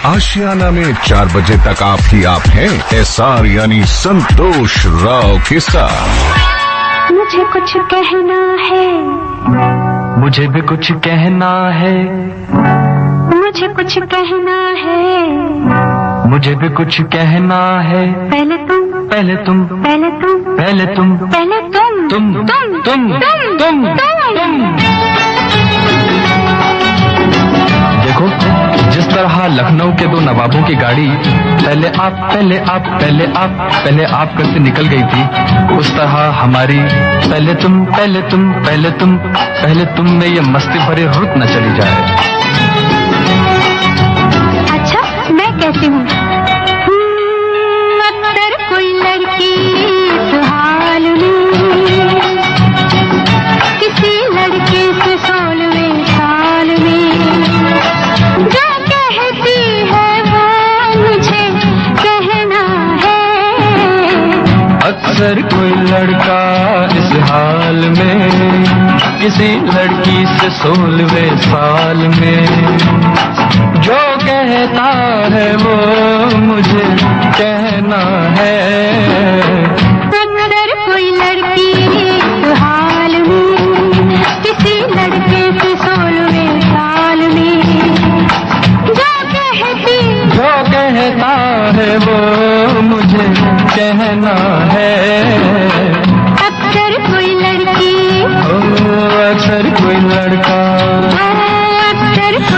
आशियाना में 4 बजे तक आप ही आप हैं SR यानी संतोष राव के साथ। मुझे कुछ कहना है, मुझे भी कुछ कहना है, मुझे कुछ कहना है, मुझे भी कुछ कहना है। पहले तुम, पहले तुम, पहले तुम, पहले तुम, पहले तुम, तुम, तुम, तुम, तुम, तुम। देखो जिस तरह लखनऊ के 2 नवाबों की गाड़ी पहले आप, पहले आप, पहले आप, पहले आप करके निकल गई थी, उस तरह हमारी पहले तुम, पहले तुम, पहले तुम, पहले तुम में ये मस्ती भरी रुत न चली जाए। अच्छा मैं कहती हूँ, अक्सर कोई लड़की इस हाल में किसी लड़के से 16वें साल में जो कहती है वो मुझे कहना है। अक्सर कोई लड़का इस हाल में किसी लड़की से 16वें साल में जो कहता है वो मुझे कहना है। अक्सर कोई लड़की इस हाल में किसी लड़के से 16वें साल में जो कहता है वो मुझे कहना है। अक्सर कोई लड़की, अक्सर कोई लड़का।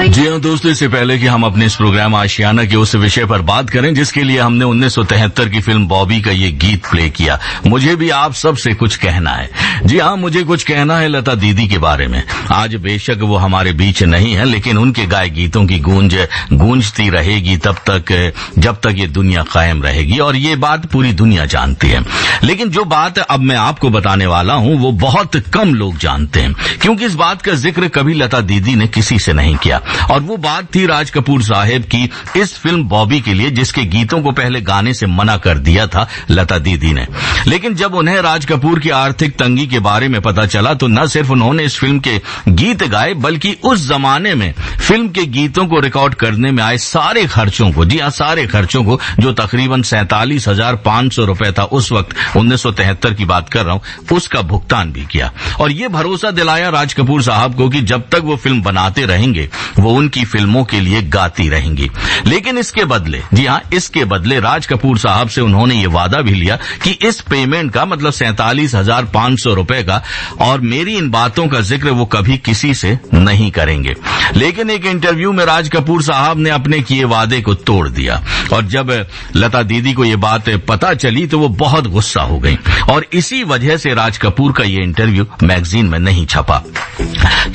जी हाँ दोस्तों, इससे पहले कि हम अपने इस प्रोग्राम आशियाना के उस विषय पर बात करें जिसके लिए हमने 1973 की फिल्म बॉबी का ये गीत प्ले किया, मुझे भी आप सबसे कुछ कहना है। जी हाँ, मुझे कुछ कहना है लता दीदी के बारे में। आज बेशक वो हमारे बीच नहीं है, लेकिन उनके गाए गीतों की गूंज गूंजती रहेगी तब तक जब तक ये दुनिया कायम रहेगी, और ये बात पूरी दुनिया जानती है। लेकिन जो बात अब मैं आपको बताने वाला हूँ वो बहुत कम लोग जानते हैं, क्योंकि इस बात का जिक्र कभी लता दीदी ने किसी से नहीं किया। और वो बात थी राज कपूर साहब की इस फिल्म बॉबी के लिए, जिसके गीतों को पहले गाने से मना कर दिया था लता दीदी ने। लेकिन जब उन्हें राज कपूर की आर्थिक तंगी के बारे में पता चला तो न सिर्फ उन्होंने इस फिल्म के गीत गाए, बल्कि उस जमाने में फिल्म के गीतों को रिकॉर्ड करने में आए सारे खर्चों को, जी हाँ सारे खर्चों को, जो तकरीबन 47,500 रुपए था उस वक्त, 1973 की बात कर रहा हूं, उसका भुगतान भी किया। और ये भरोसा दिलाया राज कपूर साहब को कि जब तक वो फिल्म बनाते रहेंगे वो उनकी फिल्मों के लिए गाती रहेंगी। लेकिन इसके बदले, जी हाँ इसके बदले राज कपूर साहब से उन्होंने ये वादा भी लिया कि इस पेमेंट का मतलब 47,500 रुपए का, और मेरी इन बातों का जिक्र वो कभी किसी से नहीं करेंगे। लेकिन एक इंटरव्यू में राज कपूर साहब ने अपने किए वादे को तोड़ दिया, और जब लता दीदी को ये बात पता चली तो वो बहुत गुस्सा हो गई, और इसी वजह से राज कपूर का ये इंटरव्यू मैगजीन में नहीं छपा।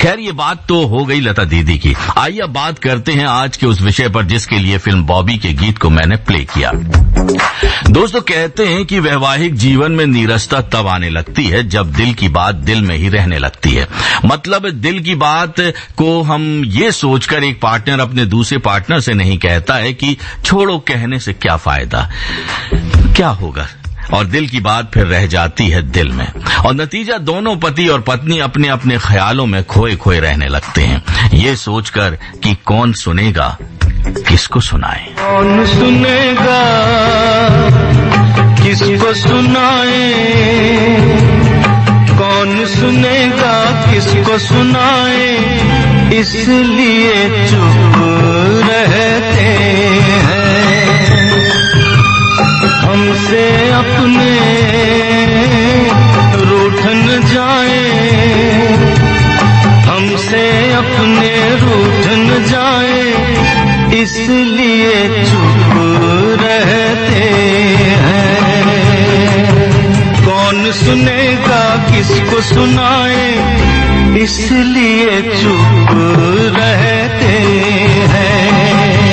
खैर ये बात तो हो गई लता दीदी की। आइए अब बात करते हैं आज के उस विषय पर जिसके लिए फिल्म बॉबी के गीत को मैंने प्ले किया। दोस्तों कहते हैं कि वैवाहिक जीवन में नीरसता तब आने लगती है जब दिल की बात दिल में ही रहने लगती है। मतलब दिल की बात को हम ये सोचकर एक पार्टनर अपने दूसरे पार्टनर से नहीं कहता है कि छोड़ो कहने से क्या फायदा, क्या होगा, और दिल की बात फिर रह जाती है दिल में, और नतीजा दोनों पति और पत्नी अपने अपने ख्यालों में खोए खोए रहने लगते हैं, ये सोचकर कि कौन सुनेगा किसको सुनाए, कौन सुनेगा किसको सुनाए, कौन सुनेगा किसको सुनाए, इसलिए चुप रहते हैं। हमसे अपने रूठ न जाए, हमसे अपने रूठ न जाए, इसलिए चुप रहते हैं। कौन सुनेगा किसको सुनाए, इसलिए चुप रहते हैं।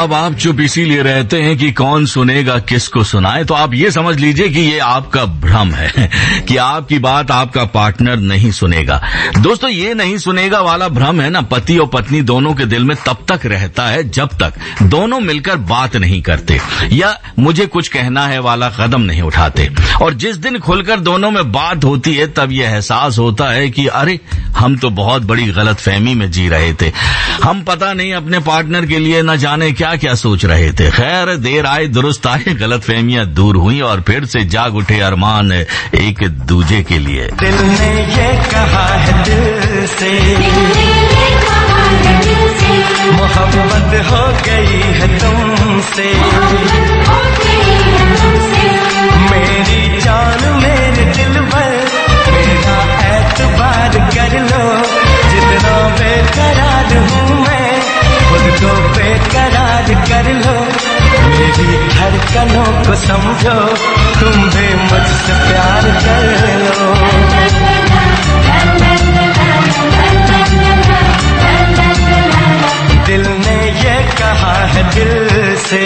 अब आप चुप इसीलिए रहते हैं कि कौन सुनेगा किसको सुनाए, तो आप ये समझ लीजिए कि ये आपका भ्रम है कि आपकी बात आपका पार्टनर नहीं सुनेगा। दोस्तों, ये नहीं सुनेगा वाला भ्रम है ना, पति और पत्नी दोनों के दिल में तब तक रहता है जब तक दोनों मिलकर बात नहीं करते या मुझे कुछ कहना है वाला कदम नहीं उठाते। और जिस दिन खुलकर दोनों में बात होती है तब यह एहसास होता है कि अरे हम तो बहुत बड़ी गलतफहमी में जी रहे थे, हम पता नहीं अपने पार्टनर के लिए न जाने क्या क्या सोच रहे थे। खैर, देर आए दुरुस्त आए, गलतफहमियां दूर हुई और फिर से जाग उठे अरमान एक दूजे के लिए। दिल ने ये कहा है दिल से, मोहब्बत हो गई है तुमसे, मेरी जान मेरे दिल पर मेरा एतबार कर लो, जितना बेकरार हूँ मैं खुद को बेकरार कर लो, मेरी धड़कनों को समझो, तुम भी मुझसे प्यार कर लो। दिल ने ये कहा है दिल से,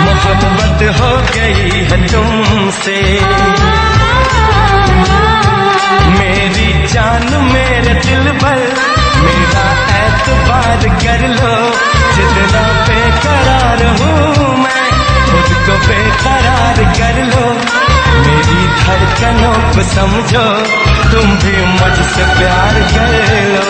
मोहब्बत हो गई है तुमसे, मेरी जान मेरे दिल पर मेरा एतबार कर लो, जितना बेकरार हूँ मैं खुद को बेकरार कर लो, मेरी धड़कनों को समझो, तुम भी मुझसे प्यार कर लो।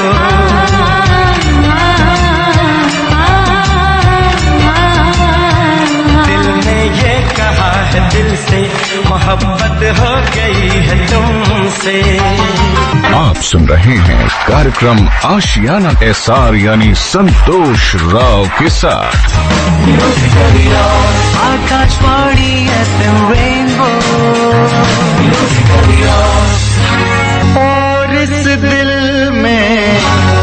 दिल ने ये कहा है दिल से, मोहब्बत हो गई है तुमसे। आप सुन रहे हैं कार्यक्रम आशियाना एसआर यानी संतोष राव के साथ। आकाशवाणी FM रेनबो, और इस दिल में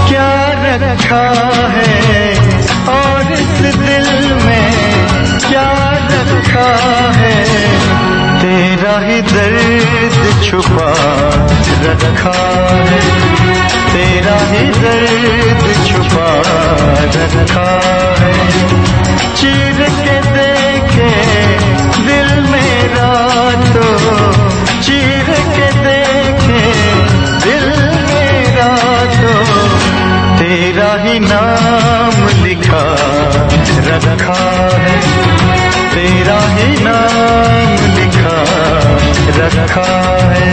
क्या रखा है, और इस दिल में क्या रखा है, तेरा ही दर्द छुपा रखा है, तेरा ही दर्द छुपा रखा है, चीर के देखे दिल मेरा तो, चीर के देखे दिल मेरा तो, तेरा ही नाम लिखा रखा है, तेरा ही नाम लिखा रखा है।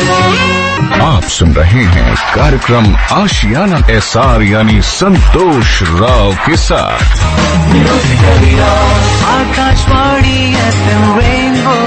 आप सुन रहे हैं कार्यक्रम आशियाना एसआर यानी संतोष राव के साथ। Akashvani FM rainbow.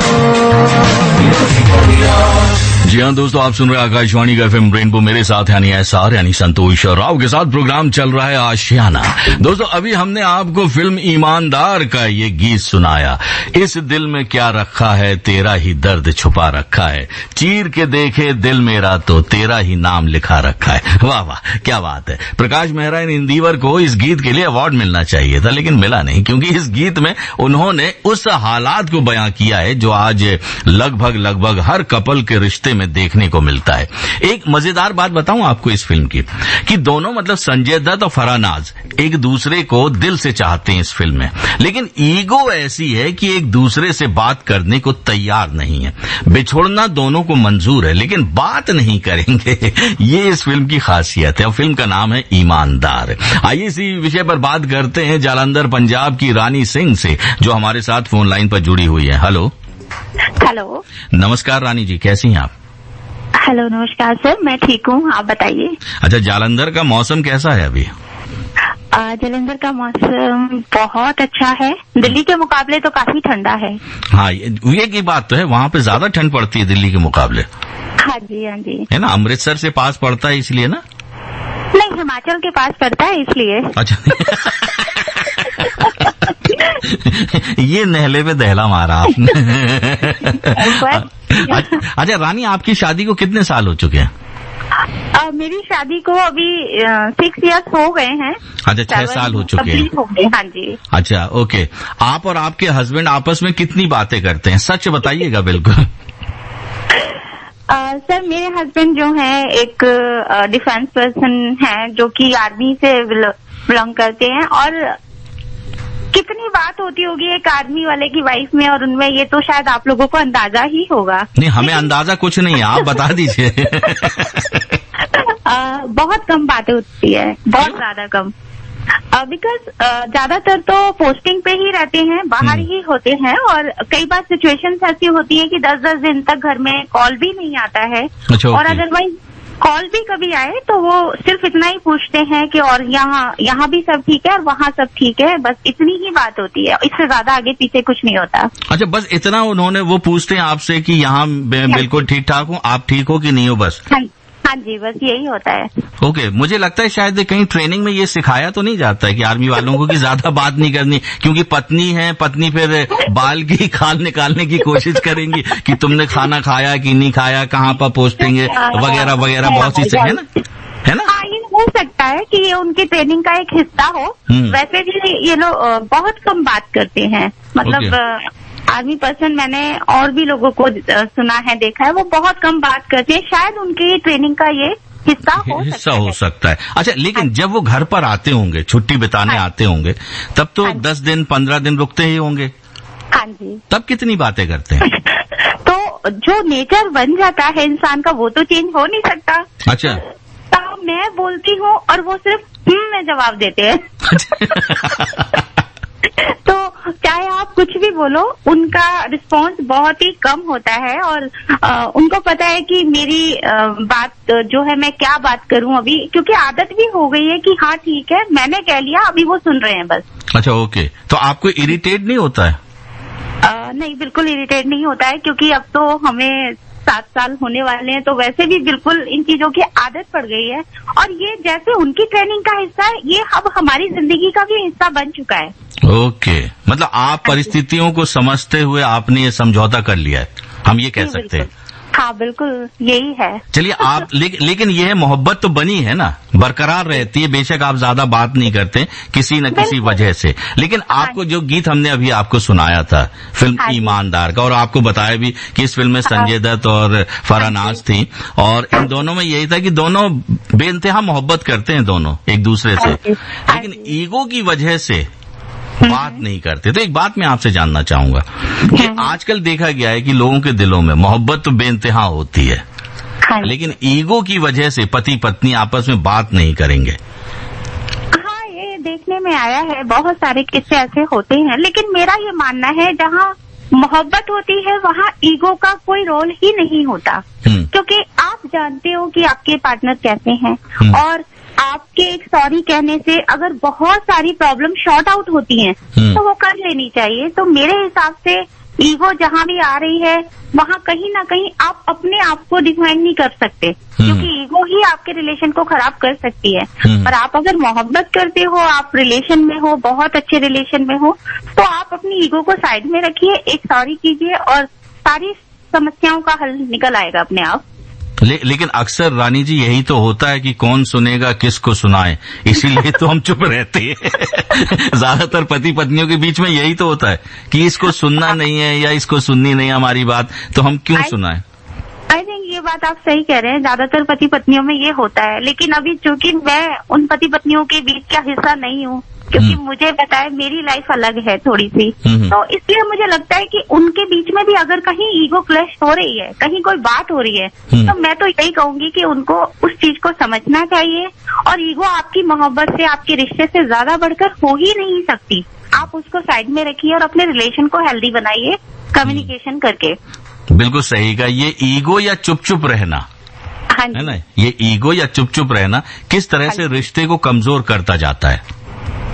जी हाँ दोस्तों, आप सुन रहे हैं आकाशवाणी का FM रेनबो, मेरे साथ यानी एसआर यानी संतोष राव के साथ प्रोग्राम चल रहा है आशियाना। दोस्तों, अभी हमने आपको फिल्म ईमानदार का ये गीत सुनाया। इस दिल में क्या रखा है, तेरा ही दर्द छुपा रखा है, चीर के देखे दिल मेरा तो, तेरा ही नाम लिखा रखा है। वाह वाह, क्या बात है। प्रकाश मेहरा इंदिवर को इस गीत के लिए अवार्ड मिलना चाहिए था, लेकिन मिला नहीं, क्योंकि इस गीत में उन्होंने उस हालात को बयां किया है जो आज लगभग हर कपल के रिश्ते में देखने को मिलता है। एक मजेदार बात बताऊं आपको इस फिल्म की, कि दोनों मतलब संजय दत्त और फरानाज एक दूसरे को दिल से चाहते हैं इस फिल्म में, लेकिन ईगो ऐसी है कि एक दूसरे से बात करने को तैयार नहीं है। बिछोड़ना दोनों को मंजूर है, लेकिन बात नहीं करेंगे। ये इस फिल्म की खासियत है, और फिल्म का नाम है ईमानदार। आइए इसी विषय पर बात करते हैं जालंधर पंजाब की रानी सिंह से, जो हमारे साथ फोन लाइन पर जुड़ी हुई है। हेलो हेलो, नमस्कार रानी जी, कैसी हैं आप? हेलो नमस्कार सर, मैं ठीक हूँ, आप बताइए। अच्छा, जालंधर का मौसम कैसा है अभी? जालंधर का मौसम बहुत अच्छा है, दिल्ली के मुकाबले तो काफी ठंडा है। हाँ, ये की बात तो है, वहाँ पे ज्यादा ठंड पड़ती है दिल्ली के मुकाबले। हाँ जी, हाँ जी, है ना, अमृतसर से पास पड़ता है इसलिए ना? नहीं, हिमाचल के पास पड़ता है इसलिए। अच्छा ये नहले पे दहला मारा आपने। अच्छा रानी, आपकी शादी को कितने साल हो चुके हैं? मेरी शादी को अभी 6 इयर्स हो गए हैं। अच्छा, 6 साल हो चुके हैं। हो गए, हाँ जी। अच्छा, ओके। आप और आपके हस्बैंड आपस में कितनी बातें करते हैं, सच बताइएगा बिल्कुल। सर, मेरे हस्बैंड जो हैं एक डिफेंस पर्सन हैं, जो कि आर्मी से बिलोंग करते हैं। और कितनी बात होती होगी एक आर्मी वाले की वाइफ में और उनमें, ये तो शायद आप लोगों को अंदाजा ही होगा। नहीं, हमें अंदाजा कुछ नहीं है, आप बता दीजिए। बहुत कम बातें होती है, बहुत ज्यादा कम। बिकॉज ज्यादातर तो पोस्टिंग पे ही रहते हैं, बाहर ही होते हैं, और कई बार सिचुएशंस ऐसी होती है कि 10-10 दिन तक घर में कॉल भी नहीं आता है। अच्छा, और अदरवाइज कॉल भी कभी आए तो वो सिर्फ इतना ही पूछते हैं कि और यहाँ भी सब ठीक है और वहाँ सब ठीक है, बस इतनी ही बात होती है, इससे ज्यादा आगे पीछे कुछ नहीं होता। अच्छा, बस इतना उन्होंने, वो पूछते हैं आपसे कि यहाँ बिल्कुल ठीक ठाक हूँ, आप ठीक हो कि नहीं हो, बस? हाँ जी, बस यही होता है। ओके, मुझे लगता है शायद कहीं ट्रेनिंग में ये सिखाया तो नहीं जाता है कि आर्मी वालों को कि ज्यादा बात नहीं करनी, क्योंकि पत्नी है, पत्नी फिर बाल की खाल निकालने की कोशिश करेंगी कि तुमने खाना खाया कि नहीं खाया, कहाँ पर पोस्टिंग है, वगैरह वगैरह, बहुत सी है ना? हाँ, ये हो सकता है कि ये उनकी ट्रेनिंग का एक हिस्सा हो। वैसे भी ये लोग बहुत कम बात करते हैं, मतलब आर्मी पर्सन मैंने और भी लोगों को सुना है, देखा है, वो बहुत कम बात करते हैं। शायद उनकी ट्रेनिंग का ये हिस्सा हो सकता है। अच्छा, लेकिन जब वो घर पर आते होंगे, छुट्टी बिताने आते होंगे, तब तो 10 दिन 15 दिन रुकते ही होंगे। हाँ जी। तब कितनी बातें करते हैं? तो जो नेचर बन जाता है इंसान का, वो तो चेंज हो नहीं सकता। अच्छा। तो मैं बोलती हूँ और वो सिर्फ में जवाब देते हैं। तो चाहे आप कुछ भी बोलो, उनका रिस्पॉन्स बहुत ही कम होता है, और उनको पता है कि मेरी बात जो है, मैं क्या बात करूं अभी, क्योंकि आदत भी हो गई है कि हाँ ठीक है, मैंने कह लिया, अभी वो सुन रहे हैं बस। अच्छा, ओके। तो आपको इरिटेट नहीं होता है? नहीं, बिल्कुल इरिटेट नहीं होता है, क्योंकि अब तो हमें 7 साल होने वाले हैं, तो वैसे भी बिल्कुल इन चीजों की आदत पड़ गई है। और ये जैसे उनकी ट्रेनिंग का हिस्सा है, ये अब हमारी जिंदगी का भी हिस्सा बन चुका है। ओके, मतलब आप परिस्थितियों को समझते हुए आपने ये समझौता कर लिया है, हम ये कह सकते हैं। हाँ, बिल्कुल यही है। चलिए, आप लेकिन ये मोहब्बत तो बनी है ना, बरकरार रहती है, बेशक आप ज्यादा बात नहीं करते किसी न किसी वजह से। लेकिन आपको जो गीत हमने अभी आपको सुनाया था फिल्म ईमानदार का, और आपको बताया भी कि इस फिल्म में संजय दत्त और फरहान नाज थी, और इन दोनों में यही था कि दोनों बेइंतहा मोहब्बत करते हैं दोनों एक दूसरे से, लेकिन ईगो की वजह से बात नहीं करते। तो एक बात मैं आपसे जानना चाहूंगा कि आजकल देखा गया है कि लोगों के दिलों में मोहब्बत तो बेइंतहा होती है, लेकिन ईगो की वजह से पति पत्नी आपस में बात नहीं करेंगे। हाँ, ये देखने में आया है, बहुत सारे किस्से ऐसे होते हैं, लेकिन मेरा ये मानना है जहाँ मोहब्बत होती है वहाँ ईगो का कोई रोल ही नहीं होता, क्योंकि आप जानते हो कि आपके पार्टनर कैसे हैं, और आपके एक सॉरी कहने से अगर बहुत सारी प्रॉब्लम शॉर्ट आउट होती हैं तो वो कर लेनी चाहिए। तो मेरे हिसाब से ईगो जहाँ भी आ रही है, वहाँ कहीं ना कहीं आप अपने आप को डिफाइन नहीं कर सकते, क्योंकि ईगो ही आपके रिलेशन को खराब कर सकती है। और आप अगर मोहब्बत करते हो, आप रिलेशन में हो, बहुत अच्छे रिलेशन में हो, तो आप अपनी ईगो को साइड में रखिए, एक सॉरी कीजिए और सारी समस्याओं का हल निकल आएगा अपने आप। लेकिन अक्सर रानी जी यही तो होता है कि कौन सुनेगा किसको सुनाए, इसीलिए तो हम चुप रहते हैं। ज्यादातर पति पत्नियों के बीच में यही तो होता है कि इसको सुनना नहीं है या इसको सुननी नहीं है हमारी बात, तो हम क्यों सुनाएं। आई थिंक ये बात आप सही कह रहे हैं, ज्यादातर पति पत्नियों में ये होता है, लेकिन अभी चूंकि मैं उन पति पत्नियों के बीच का हिस्सा नहीं हूँ, क्योंकि मुझे पता है मेरी लाइफ अलग है थोड़ी सी, तो इसलिए मुझे लगता है कि उनके बीच में भी अगर कहीं ईगो क्लैश हो रही है, कहीं कोई बात हो रही है, तो मैं तो यही कहूंगी कि उनको उस चीज को समझना चाहिए। और ईगो आपकी मोहब्बत से, आपके रिश्ते से ज्यादा बढ़कर हो ही नहीं सकती। आप उसको साइड में रखिए और अपने रिलेशन को हेल्दी बनाइए कम्युनिकेशन करके। बिल्कुल सही कहा। ये ईगो या चुप चुप रहना है ना, ये ईगो या चुप चुप रहना किस तरह से रिश्ते को कमजोर करता जाता है?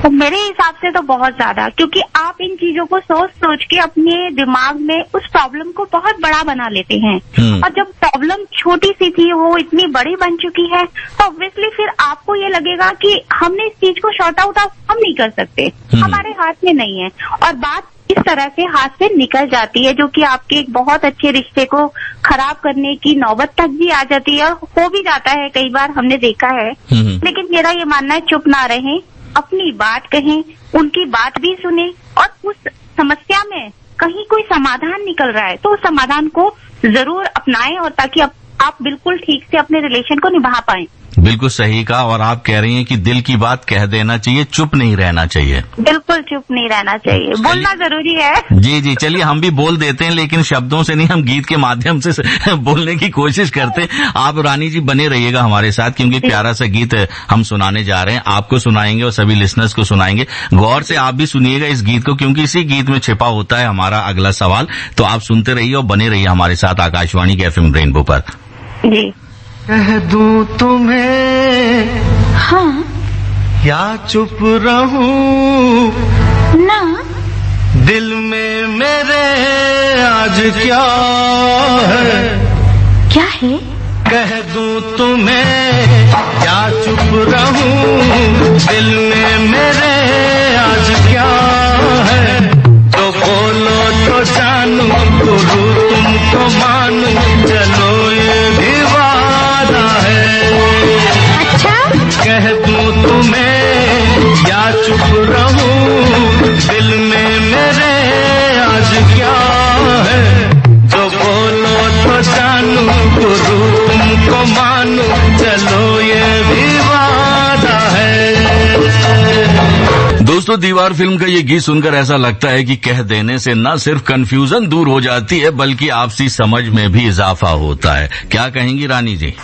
तो मेरे हिसाब से तो बहुत ज्यादा, क्योंकि आप इन चीजों को सोच सोच के अपने दिमाग में उस प्रॉब्लम को बहुत बड़ा बना लेते हैं, और जब प्रॉब्लम छोटी सी थी वो इतनी बड़ी बन चुकी है, तो ऑब्वियसली फिर आपको ये लगेगा कि हमने इस चीज को शॉर्ट आउट हम नहीं कर सकते, हमारे हाथ में नहीं है, और बात इस तरह से हाथ से निकल जाती है, जो कि आपके एक बहुत अच्छे रिश्ते को खराब करने की नौबत तक भी आ जाती है, और हो भी जाता है कई बार, हमने देखा है। लेकिन मेरा ये मानना है, चुप ना रहें, अपनी बात कहें, उनकी बात भी सुने, और उस समस्या में कहीं कोई समाधान निकल रहा है तो उस समाधान को जरूर अपनाएं, और ताकि आप बिल्कुल ठीक से अपने रिलेशन को निभा पाएं। बिल्कुल सही कहा। और आप कह रही हैं कि दिल की बात कह देना चाहिए, चुप नहीं रहना चाहिए। बिल्कुल चुप नहीं रहना चाहिए, बोलना जरूरी है। जी जी, चलिए हम भी बोल देते हैं, लेकिन शब्दों से नहीं, हम गीत के माध्यम से बोलने की कोशिश करते हैं। आप रानी जी बने रहिएगा हमारे साथ, क्योंकि प्यारा सा गीत हम सुनाने जा रहे हैं, आपको सुनाएंगे और सभी लिसनर्स को सुनाएंगे। गौर से आप भी सुनिएगा इस गीत को, क्योंकि इसी गीत में छिपा होता है हमारा अगला सवाल। तो आप सुनते रहिए और बने रहिए हमारे साथ आकाशवाणी के FM रेनबो पर। जी। कह दूं तुम्हें हाँ या चुप रहूं, ना, दिल में मेरे आज क्या है, क्या है? कह दूं तुम्हें या चुप रहूं, दिल में मेरे आज क्या है, तो बोलो तो जानू, गुरु तुमको मानू, चलो ये भी वादा है। अच्छा, कह दूं तुम्हें या चुप रहूं, दिल में मेरे आज क्या है, तो बोलो तो जानू, गुरु तुमको मानू, चलो ये भी वादा है। दोस्तों, दीवार फिल्म का ये गीत सुनकर ऐसा लगता है कि कह देने से न सिर्फ कंफ्यूजन दूर हो जाती है, बल्कि आपसी समझ में भी इजाफा होता है। क्या कहेंगी रानी जी?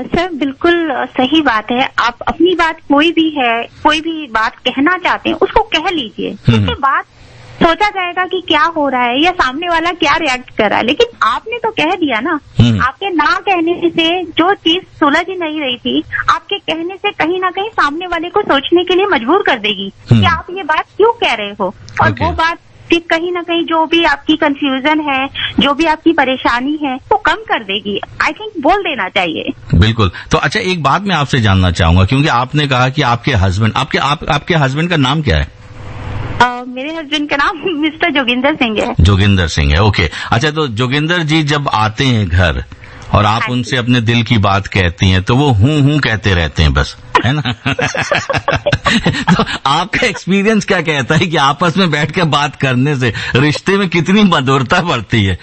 सर बिल्कुल सही बात है। आप अपनी बात कोई भी बात कहना चाहते हैं उसको कह लीजिए, उसके बाद सोचा जाएगा कि क्या हो रहा है या सामने वाला क्या रिएक्ट कर रहा है। लेकिन आपने तो कह दिया ना, आपके ना कहने से जो चीज सुलझ ही नहीं रही थी, आपके कहने से कहीं ना कहीं सामने वाले को सोचने के लिए मजबूर कर देगी कि आप ये बात क्यों कह रहे हो। और वो बात फिर कहीं ना कहीं जो भी आपकी कंफ्यूजन है, जो भी आपकी परेशानी है, वो कम कर देगी। आई थिंक बोल देना चाहिए। बिल्कुल। तो अच्छा, एक बात मैं आपसे जानना चाहूंगा, क्योंकि आपने कहा कि आपके हस्बैंड, आपके हस्बैंड का नाम क्या है? मेरे हस्बैंड का नाम मिस्टर जोगिंदर सिंह है। जोगिंदर सिंह है, ओके। अच्छा, तो जोगिंदर जी जब आते हैं घर और आप उनसे अपने दिल की बात कहती हैं, तो वो हूं कहते रहते हैं बस, है ना? तो आपका एक्सपीरियंस क्या कहता है कि आपस में बैठ के बात करने से रिश्ते में कितनी मधुरता बढ़ती है?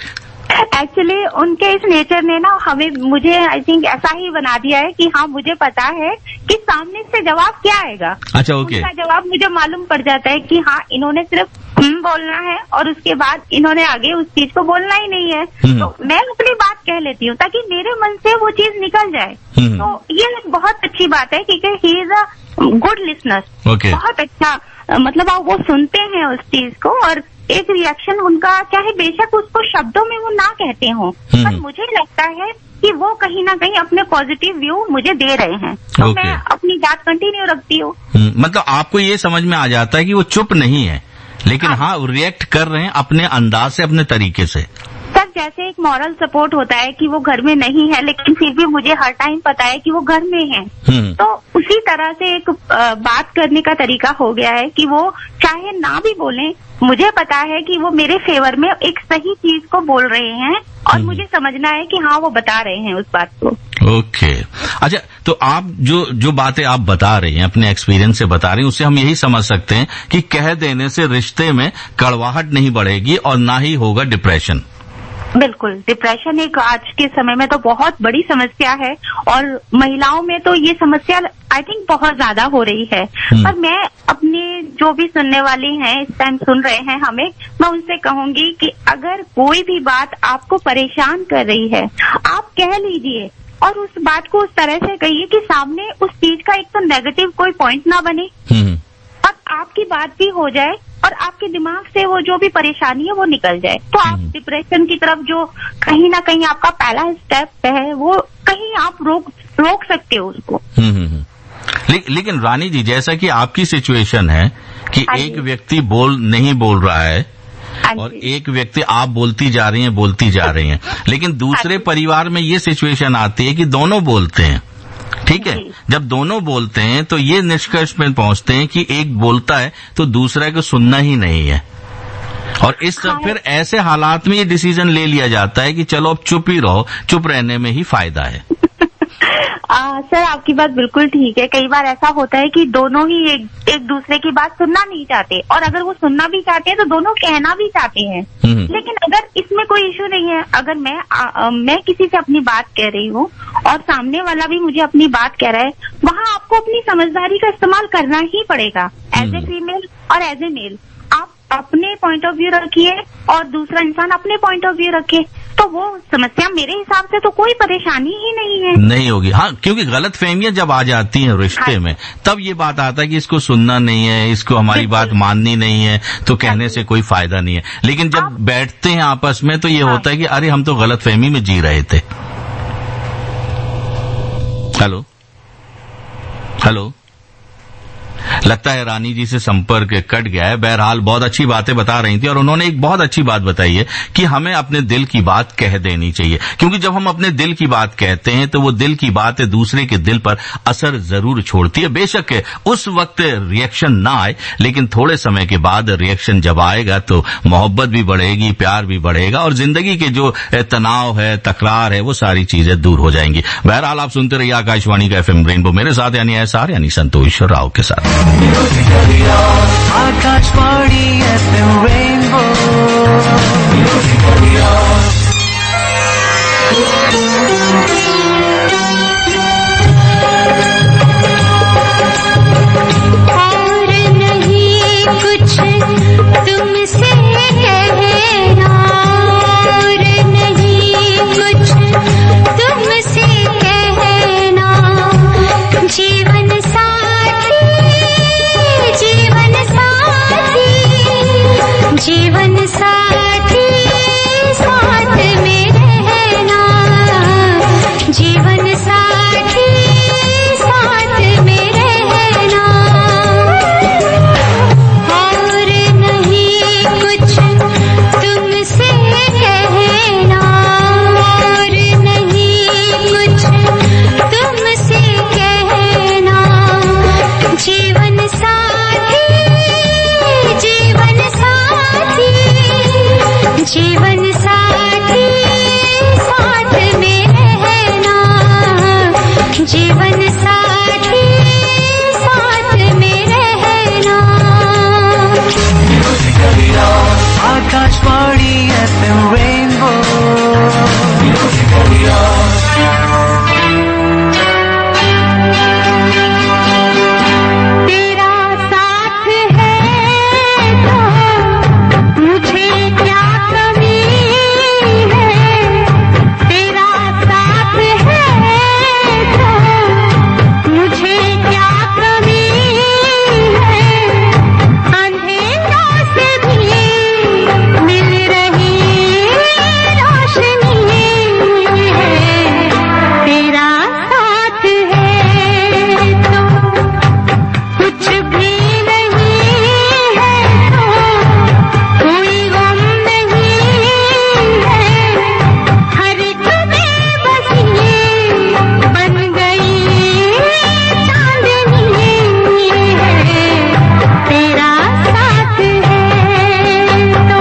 एक्चुअली उनके इस नेचर ने ना मुझे आई थिंक ऐसा ही बना दिया है कि हाँ, मुझे पता है कि सामने से जवाब क्या आएगा। अच्छा, ओके। उनका जवाब मुझे मालूम पड़ जाता है कि हाँ, इन्होंने सिर्फ बोलना है और उसके बाद इन्होंने आगे उस चीज को बोलना ही नहीं है। तो मैं अपनी बात कह लेती हूँ ताकि मेरे मन से वो चीज निकल जाए। तो ये बहुत अच्छी बात है क्योंकि he is a good listener. बहुत अच्छा, मतलब आप वो सुनते हैं उस चीज को और एक रिएक्शन उनका, चाहे बेशक उसको शब्दों में वो ना कहते हो, पर मुझे लगता है कि वो कहीं ना कहीं अपने पॉजिटिव व्यू मुझे दे रहे हैं। तो मैं अपनी बात कंटिन्यू रखती हूँ। मतलब आपको ये समझ में आ जाता है कि वो चुप नहीं है, लेकिन हाँ रिएक्ट कर रहे हैं अपने अंदाज से, अपने तरीके से। सर जैसे एक मॉरल सपोर्ट होता है कि वो घर में नहीं है लेकिन फिर भी मुझे हर टाइम पता है कि वो घर में है, तो उसी तरह से एक बात करने का तरीका हो गया है कि वो चाहे ना भी बोलें, मुझे पता है कि वो मेरे फेवर में एक सही चीज को बोल रहे हैं और मुझे समझना है कि हाँ, वो बता रहे हैं उस बात को। ओके। अच्छा, तो आप जो बातें आप बता रही हैं, अपने एक्सपीरियंस से बता रही हैं, उससे हम यही समझ सकते हैं कि कह देने से रिश्ते में कड़वाहट नहीं बढ़ेगी और ना ही होगा डिप्रेशन। बिल्कुल, डिप्रेशन एक आज के समय में तो बहुत बड़ी समस्या है और महिलाओं में तो ये समस्या आई थिंक बहुत ज्यादा हो रही है। पर मैं अपने जो भी सुनने वाले हैं, इस टाइम सुन रहे हैं हमें, मैं उनसे कहूंगी कि अगर कोई भी बात आपको परेशान कर रही है, आप कह लीजिए और उस बात को उस तरह से कहिए कि सामने उस चीज का एक तो नेगेटिव कोई पॉइंट ना बने और आपकी बात भी हो जाए और आपके दिमाग से वो जो भी परेशानी है वो निकल जाए। तो आप डिप्रेशन की तरफ जो कहीं ना कहीं आपका पहला स्टेप है, वो कहीं आप रोक सकते हो उसको। लेकिन रानी जी, जैसा कि आपकी सिचुएशन है कि एक व्यक्ति नहीं बोल रहा है और एक व्यक्ति आप बोलती जा रही हैं, लेकिन दूसरे परिवार में ये सिचुएशन आती है कि दोनों बोलते हैं, ठीक है। जब दोनों बोलते हैं तो ये निष्कर्ष में पहुंचते हैं कि एक बोलता है तो दूसरा को सुनना ही नहीं है, और इस सब फिर ऐसे हालात में ये डिसीजन ले लिया जाता है कि चलो अब चुप ही रहो, चुप रहने में ही फायदा है। सर आपकी बात बिल्कुल ठीक है। कई बार ऐसा होता है कि दोनों ही एक दूसरे की बात सुनना नहीं चाहते, और अगर वो सुनना भी चाहते हैं तो दोनों कहना भी चाहते हैं। लेकिन अगर इसमें कोई इश्यू नहीं है, अगर मैं किसी से अपनी बात कह रही हूँ और सामने वाला भी मुझे अपनी बात कह रहा है, वहाँ आपको अपनी समझदारी का इस्तेमाल करना ही पड़ेगा। एज ए फीमेल और एज ए मेल आप अपने पॉइंट ऑफ व्यू रखिए और दूसरा इंसान अपने पॉइंट ऑफ व्यू रखे, तो वो समस्या मेरे हिसाब से तो कोई परेशानी ही नहीं है। नहीं होगी, हाँ, क्योंकि गलत फहमियां जब आ जाती हैं रिश्ते में, तब ये बात आता है कि इसको सुनना नहीं है, इसको हमारी बात माननी नहीं है, तो कहने से कोई फायदा नहीं है। लेकिन जब बैठते हैं आपस में तो ये होता है कि अरे हम तो गलत फहमी में जी रहे थे। हेलो हेलो, लगता है रानी जी से संपर्क कट गया है। बहरहाल बहुत अच्छी बातें बता रही थी और उन्होंने एक बहुत अच्छी बात बताई है कि हमें अपने दिल की बात कह देनी चाहिए, क्योंकि जब हम अपने दिल की बात कहते हैं तो वो दिल की बात दूसरे के दिल पर असर जरूर छोड़ती है। बेशक उस वक्त रिएक्शन ना आए, लेकिन थोड़े समय के बाद रिएक्शन जब आएगा तो मोहब्बत भी बढ़ेगी, प्यार भी बढ़ेगा और जिंदगी के जो तनाव है, तकरार है, वो सारी चीजें दूर हो जाएंगी। बहरहाल आप सुनते रहिए आकाशवाणी का FM रेनबो, मेरे साथ यानी SR यानी संतोष राव के साथ। Akashvani FM rainbow. और नहीं कुछ तुमसे कहना, और नहीं कुछ तुमसे कहना, जीवन साथी, जीवन साथी, जीवन साथी, साथ में रहना, जीवन साथी, साथ में रहना। और नहीं कुछ तुमसे कहना, और नहीं कुछ तुमसे कहना, जीवन साथी, जीवन साथी, जीवन साथी, साथ में रहना, जीवन साथी, साथ में रहना। Akashvani FM rainbow. तेरा साथ है तो मुझे क्या कमी है, तेरा साथ है तो मुझे क्या कमी है, अंधेरा से भी मिल रही रोशनी है, तेरा साथ है तो कुछ भी नहीं है, तो कोई गम नहीं है, हर एक बेबसी बन गई चांदनी है, तेरा साथ है तो।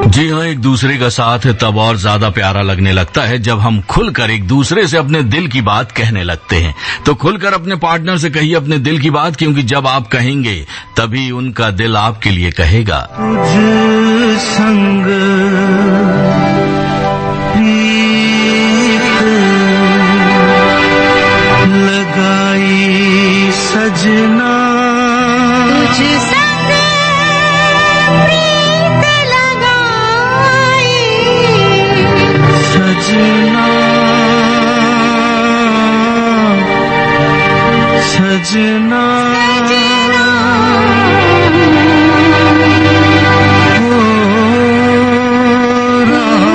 जी हाँ, एक दूसरे का साथ तब और ज्यादा प्यारा लगने लगता है जब हम खुलकर एक दूसरे से अपने दिल की बात कहने लगते हैं। तो खुलकर अपने पार्टनर से कहिए अपने दिल की बात, क्योंकि जब आप कहेंगे तभी उनका दिल आपके लिए कहेगा। तुझ संग प्रीत लगाई सजना, तुझ संग प्रीत लगाई सजना, सजना, ओ रामा।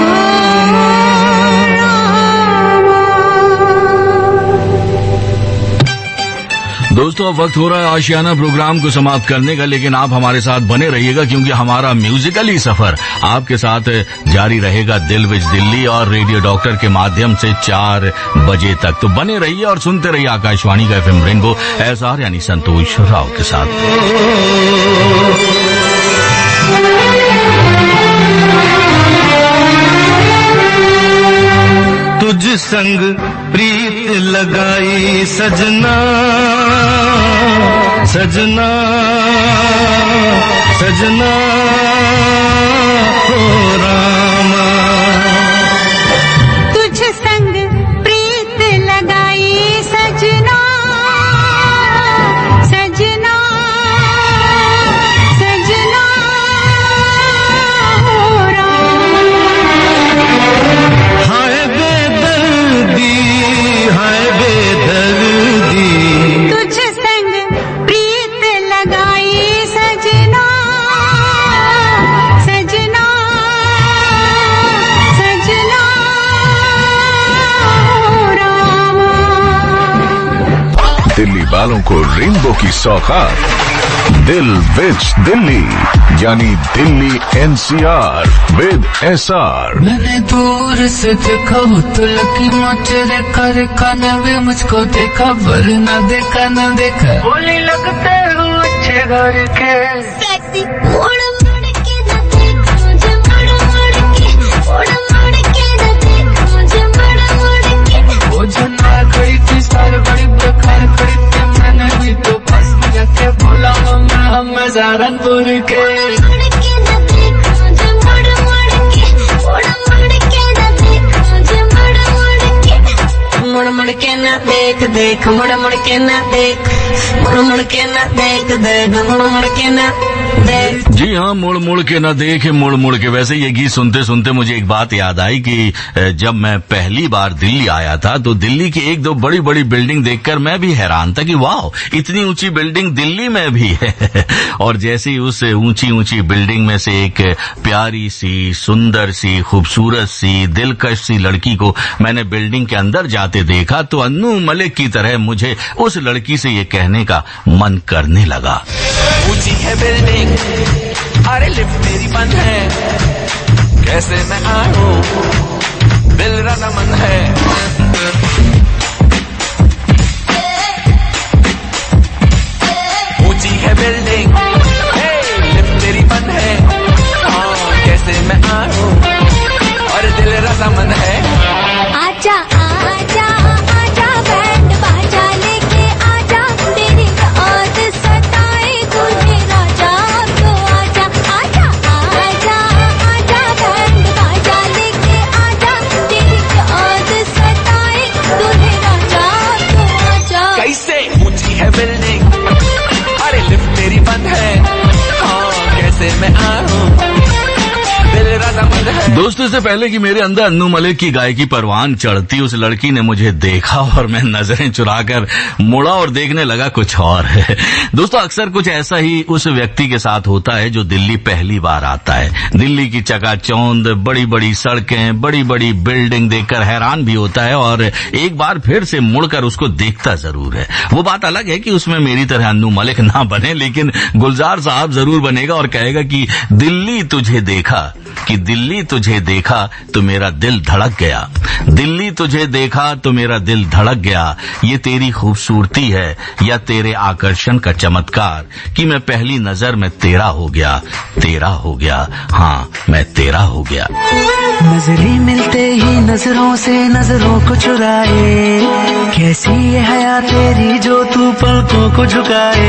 दोस्तों अब वक्त हो रहा है आशियाना प्रोग्राम को समाप्त करने का, लेकिन आप हमारे साथ बने रहिएगा क्योंकि हमारा म्यूजिकली सफर आपके साथ जारी रहेगा दिल विच दिल्ली और रेडियो डॉक्टर के माध्यम से 4 बजे तक। तो बने रहिए और सुनते रहिए आकाशवाणी का FM रेनबो, SR यानी संतोष राव के साथ। तुझ संग प्रीत लगाई सजना, सजना सजना हो रामा। तुझ संग प्रीत लगाई सजना, सजना सजना हो रामा। हाय बेदर्दी, हाय बेदर्दी, तुझ संग प्रीत लगाई सजना, सजना सजना हो रामा। दिल्ली वालों को रेनबो की सौगात दिल विच दिल्ली, यानी दिल्ली एनसीआर विद एसआर। मैंने दूर से देखा वो तो लकी मोटे रेखा रेखा ने भी मुझको देखा, पर न देखा न देखा। बोली लगते हो अच्छे घर के, सेक्सी मुड़ मुड़ के न देख मुझे, मुड़ मुड़ के, मुड़ मुड़ के न देख मुझे, मुड़ मुड़ के। वो जना खड़ी थी सार बड़ी बेकार खड़ी थी, मैंने भी तो पास जाके बोला मैं सहारनपुर के। मुड़ के न देख मुझे, मुड़ मुड़ के, मुड़ मुड़ के न देख मुझे, मुड़ मुड़ के। मुड़ मुड़ के न देख देख, मुड़ मुड़ के न देख, मुड़ मुड़ के न देख देख, मुड़ मुड़ के न देख। जी हाँ, मुड़ मुड़ के न देखे मुड़ मुड़ के। वैसे ये गीत सुनते सुनते मुझे एक बात याद आई कि जब मैं पहली बार दिल्ली आया था तो दिल्ली की एक दो बड़ी बड़ी बिल्डिंग देखकर मैं भी हैरान था कि वाह, इतनी ऊंची बिल्डिंग दिल्ली में भी है। और जैसे ही उस ऊंची ऊंची बिल्डिंग में से एक प्यारी सी, सुंदर सी, खूबसूरत सी, दिलकश सी लड़की को मैंने बिल्डिंग के अंदर जाते देखा तो अन्नू मलिक की तरह मुझे उस लड़की से ये कहने का मन करने लगा। ऊंची है बिल्डिंग, अरे लिफ्ट मेरी बंद है, कैसे मैं आऊं, दिल रजामंद है। ऊंची है बिल्डिंग, लिफ्ट मेरी बंद है, कैसे मैं आऊं, और दिल रजामंद है। आजा आजा आजा बैंड बाजा लेके आजा, तेरी याद सताए तुझे राजा तो आजा। आजा आजा आजा बैंड बाजा लेके आजा, तेरी याद सताए तुझे राजा तो आजा। कैसे ऊंची है बिल्डिंग, अरे लिफ्ट मेरी बंद है, कैसे मैं आऊं, दिल रजामंद है। दोस्तों, इससे पहले कि मेरे अंदर अन्नू मलिक की गायकी परवान चढ़ती, उस लड़की ने मुझे देखा और मैं नजरें चुराकर मुड़ा और देखने लगा कुछ और है। दोस्तों, अक्सर कुछ ऐसा ही उस व्यक्ति के साथ होता है जो दिल्ली पहली बार आता है। दिल्ली की चकाचौंध, बड़ी बड़ी सड़कें, बड़ी बड़ी बिल्डिंग देखकर हैरान भी होता है और एक बार फिर से मुड़कर उसको देखता जरूर है। वो बात अलग है कि उसमें मेरी तरह अन्नू मलिक ना बने, लेकिन गुलजार साहब जरूर बनेगा और कहेगा कि दिल्ली तुझे देखा, कि दिल्ली तुझे देखा तो मेरा दिल धड़क गया, दिल्ली तुझे देखा तो मेरा दिल धड़क गया। ये तेरी खूबसूरती है या तेरे आकर्षण का चमत्कार कि मैं पहली नजर में तेरा हो गया, तेरा हो गया, हाँ मैं तेरा हो गया। नजरें मिलते ही नजरों से नजरों को चुराए, कैसी ये हया तेरी जो तू पलकों को झुकाए।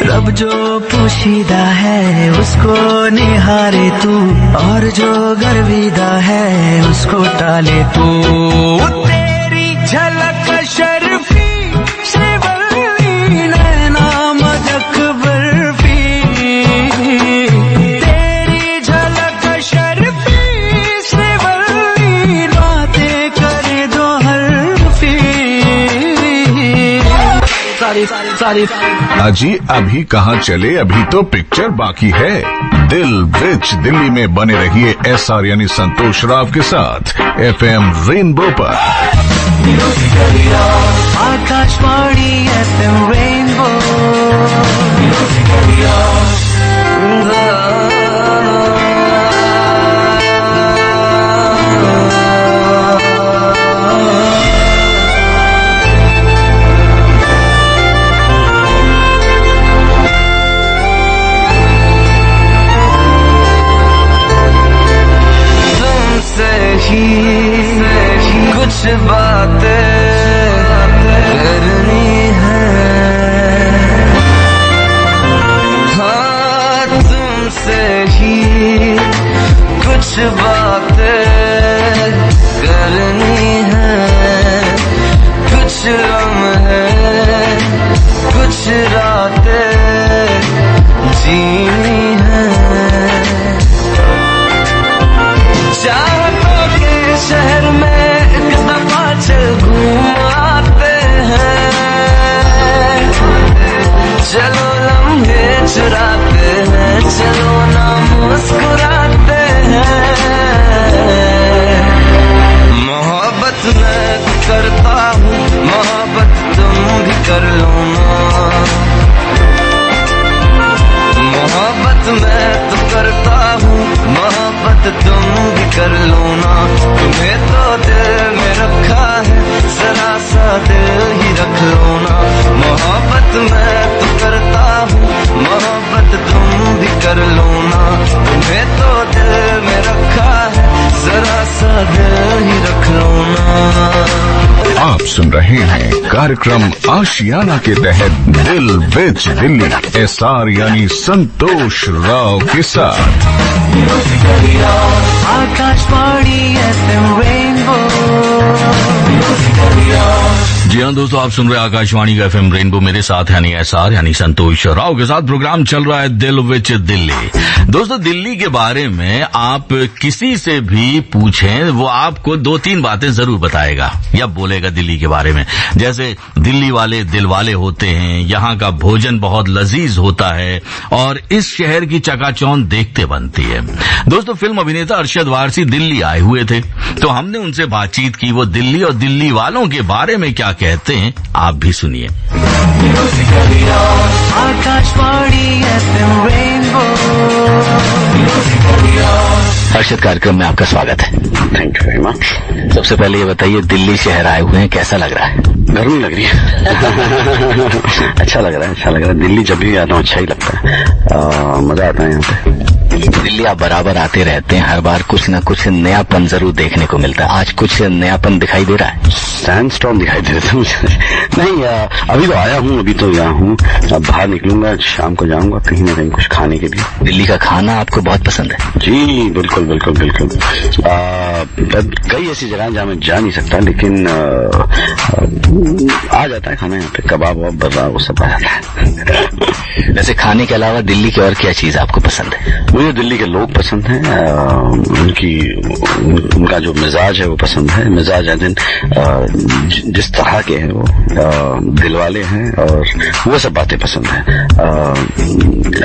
रब जो पोशीदा है उसको निहारे तू, और जो गर्विदा है उसको टाले तू। तेरी झलक शर्फी श्रीवल्ली नैना मदक बर्फी, तेरी झलक शर्फी श्रीवल्ली बातें करे दो हरफी। अजी अभी कहाँ चले, अभी तो पिक्चर बाकी है। दिल विच दिल्ली में बने रहिए एसआर यानी संतोष राव के साथ FM रेनबो पर। Akashvani FM rainbow. बातें करनी है, हाँ तुमसे ही कुछ बातें करनी है, कुछ लम्हे कुछ रातें जीनी है। चाहतों के शहर में एक दफा चल घूम आते हैं, चलो लम्हे चुराते हैं, चलो ना मुस्कुराते हैं। मोहब्बत मैं करता हूँ, मोहब्बत तुम भी कर लो ना, मोहब्बत मैं तो करता हूँ, मोहब्बत तुम भी कर लो ना। तुम्हें तो दिल में रखा है, जरा सा दिल ही रख लो ना। मोहब्बत मैं तो करता हूँ, मोहब्बत तुम भी कर लो ना। तुम्हें तो दिल में रखा है, जरा सा दिल ही रख लो ना। आप सुन रहे हैं कार्यक्रम आशियाना के तहत दिल विच दिल्ली, SR यानी संतोष राव के साथ। Akashvani FM rainbow. जी हाँ दोस्तों, आप सुन रहे हैं आकाशवाणी का FM रेनबो, मेरे साथ यानी SR यानी संतोष राव के साथ। प्रोग्राम चल रहा है दिल विच दिल्ली। दोस्तों, दिल्ली के बारे में आप किसी से भी पूछें, वो आपको 2-3 बातें जरूर बताएगा या बोलेगा दिल्ली के बारे में। जैसे दिल्ली वाले दिल वाले होते हैं, यहाँ का भोजन बहुत लजीज होता है और इस शहर की चकाचौंध देखते बनती है। दोस्तों, फिल्म अभिनेता अरशद वारसी दिल्ली आए हुए थे, तो हमने उनसे बातचीत की। वो दिल्ली और दिल्ली वालों के बारे में क्या कहते हैं, आप भी सुनिए। Akashvani FM rainbow. अरशद, कार्यक्रम में आपका स्वागत है। Thank you very much. सबसे पहले ये बताइए, दिल्ली शहर आए हुए हैं, कैसा लग रहा है? गर्मी लग रही है। अच्छा लग रहा है, अच्छा लग रहा है। दिल्ली जब भी आता हूँ अच्छा ही लगता है, मजा आता है यहाँ पे। दिल्ली आप बराबर आते रहते हैं, हर बार कुछ न कुछ नयापन जरूर देखने को मिलता है। आज कुछ नयापन दिखाई दे रहा है? सैंडस्टॉर्म दिखाई दे रहा है मुझे। नहीं, अभी तो आया हूँ, अभी तो यहाँ हूँ। अब बाहर निकलूंगा, शाम को जाऊंगा कहीं ना कहीं कुछ खाने के लिए। दिल्ली का खाना आपको बहुत पसंद है? जी बिल्कुल बिल्कुल बिल्कुल। कई ऐसी जगह जहाँ मैं जा नहीं सकता, लेकिन आ जाता है खाना यहाँ पे। कबाब वबाब बर्रा वो सब आ जाता है। वैसे खाने के अलावा दिल्ली की और क्या चीज आपको पसंद है? मुझे दिल्ली के लोग पसंद हैं, उनका जो मिजाज है वो पसंद है। मिजाज है जिस तरह के हैं वो दिल वाले हैं, और वो सब बातें पसंद हैं।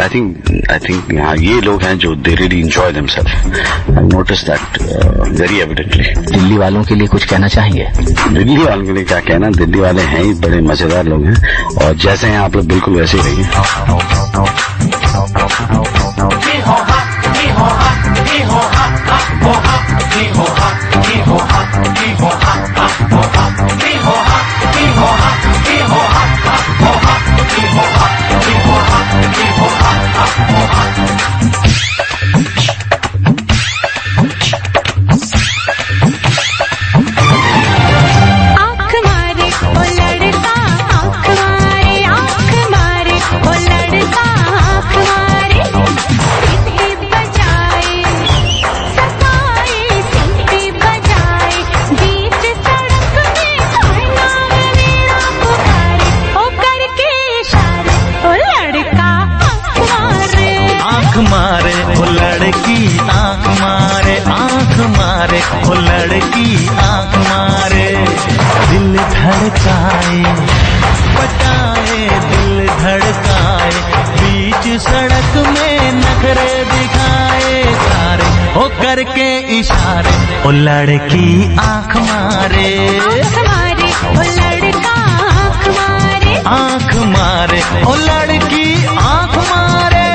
आई थिंक यहाँ ये लोग हैं जो they really enjoy themselves. I notice that very evidently. Delhi वालों के लिए कुछ कहना चाहेंगे? दिल्ली वालों के लिए क्या कहना, दिल्ली वाले हैं ही बड़े मजेदार लोग हैं, और जैसे हैं आप लोग बिल्कुल वैसे ही रहिए। करके इशारे, ओ लड़की आंख मारे, आंख मारे, ओ लड़का आंख मारे, आंख मारे, ओ लड़की आंख मारे।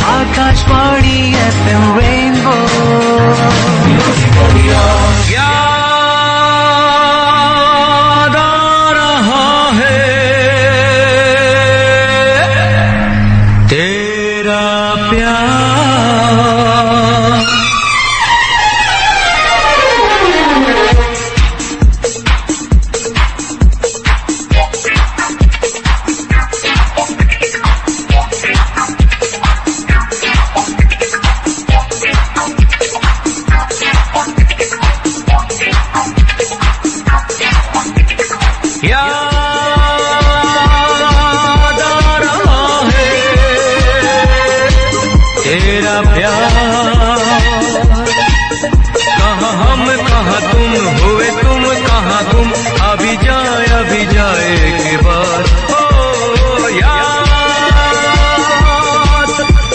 Akashvani FM rainbow. याद आ रहा है तेरा प्यार, याद आ रहा है तेरा प्यार, कहाँ हम कहाँ तुम, हुए तुम कहाँ तुम, अभी जाए के बाद हो याद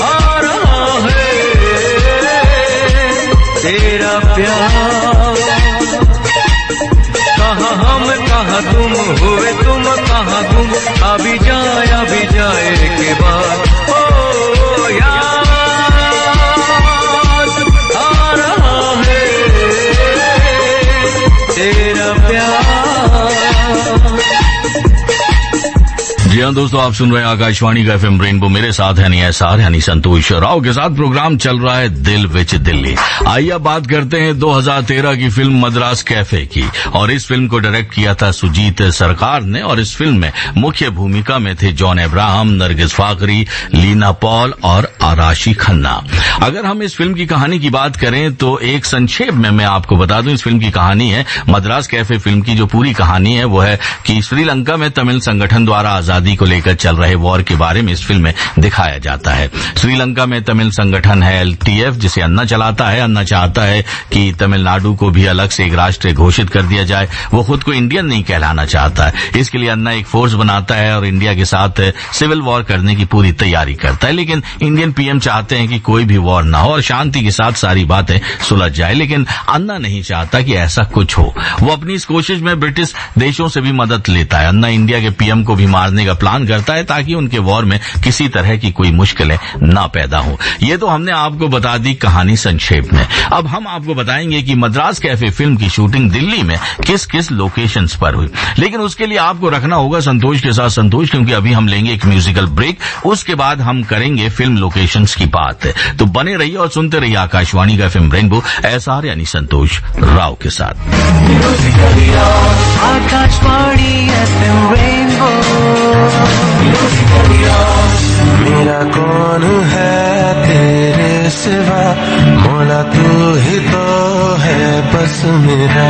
आ रहा है तेरा प्यार, कहाँ हम कहाँ तुम, हुए तुम कहाँ तुम, अभी जाए के बाद हो याद आ रहा है तेरा प्यार। जी हाँ दोस्तों, आप सुन रहे हैं आकाशवाणी का एफएम रेनबो। मेरे साथ है एसआर यानी संतोष राव के साथ प्रोग्राम चल रहा है दिल विच दिल्ली। आइए अब बात करते हैं 2013 की फिल्म मद्रास कैफे की। और इस फिल्म को डायरेक्ट किया था सुजीत सरकार ने, और इस फिल्म में मुख्य भूमिका में थे John Abraham, Nargis Fakhri, Leena Paul और आराशी खन्ना। अगर हम इस फिल्म की कहानी की बात करें तो एक संक्षेप में मैं आपको बता दूं, इस फिल्म की कहानी है मद्रास कैफे। फिल्म की जो पूरी कहानी है वो है कि श्रीलंका में तमिल संगठन द्वारा आजादी को लेकर चल रहे वॉर के बारे में इस फिल्म में दिखाया जाता है। श्रीलंका में तमिल संगठन है एलटीएफ, जिसे अन्ना चलाता है। अन्ना चाहता है कि तमिलनाडु को भी अलग से एक राष्ट्र घोषित कर दिया जाए। वो खुद को इंडियन नहीं कहलाना चाहता है। इसके लिए अन्ना एक फोर्स बनाता है और इंडिया के साथ सिविल वॉर करने की पूरी तैयारी करता है। लेकिन इंडियन पीएम चाहते हैं कि कोई भी वॉर ना हो और शांति के साथ सारी बातें सुलझ जाए। लेकिन अन्ना नहीं चाहता कि ऐसा कुछ हो। वो अपनी इस कोशिश में ब्रिटिश देशों से भी मदद लेता है। अन्ना इंडिया के पीएम को भी मारने का प्लान करता है ताकि उनके वॉर में किसी तरह की कोई मुश्किलें ना पैदा हो। ये तो हमने आपको बता दी कहानी संक्षेप में। अब हम आपको बताएंगे कि मद्रास कैफे फिल्म की शूटिंग दिल्ली में किस किस लोकेशंस पर हुई। लेकिन उसके लिए आपको रखना होगा संतोष के साथ संतोष, क्योंकि अभी हम लेंगे एक म्यूजिकल ब्रेक। उसके बाद हम करेंगे फिल्म लोकेशंस की बात। तो बने रहिए और सुनते रहिए आकाशवाणी का एफएम रेनबो एसआर यानी संतोष राव के साथ। Akashvani FM rainbow. मेरा कौन है तेरे सिवा, मौला तू ही तो है बस मेरा।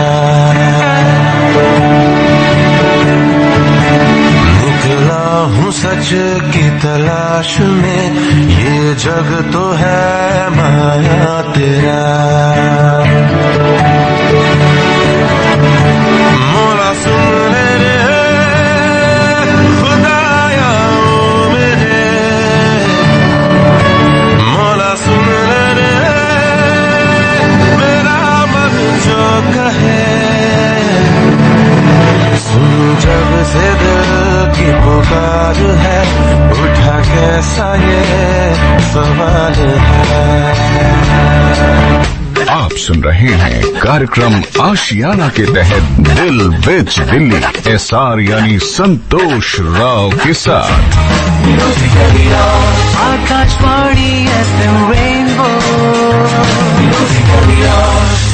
निकला हूँ सच की तलाश में, ये जग तो है माया तेरा। मौला सुन ले रे खुदाया मेरे, मौला सुन ले रे मेरा मन जो कहे। सुन जब से दिल की पुकार है, उठा कैसा ये सवाल है। आप सुन रहे हैं कार्यक्रम आशियाना के तहत दिल विच दिल्ली एसआर यानी संतोष राव के साथ। Akashvani FM rainbow.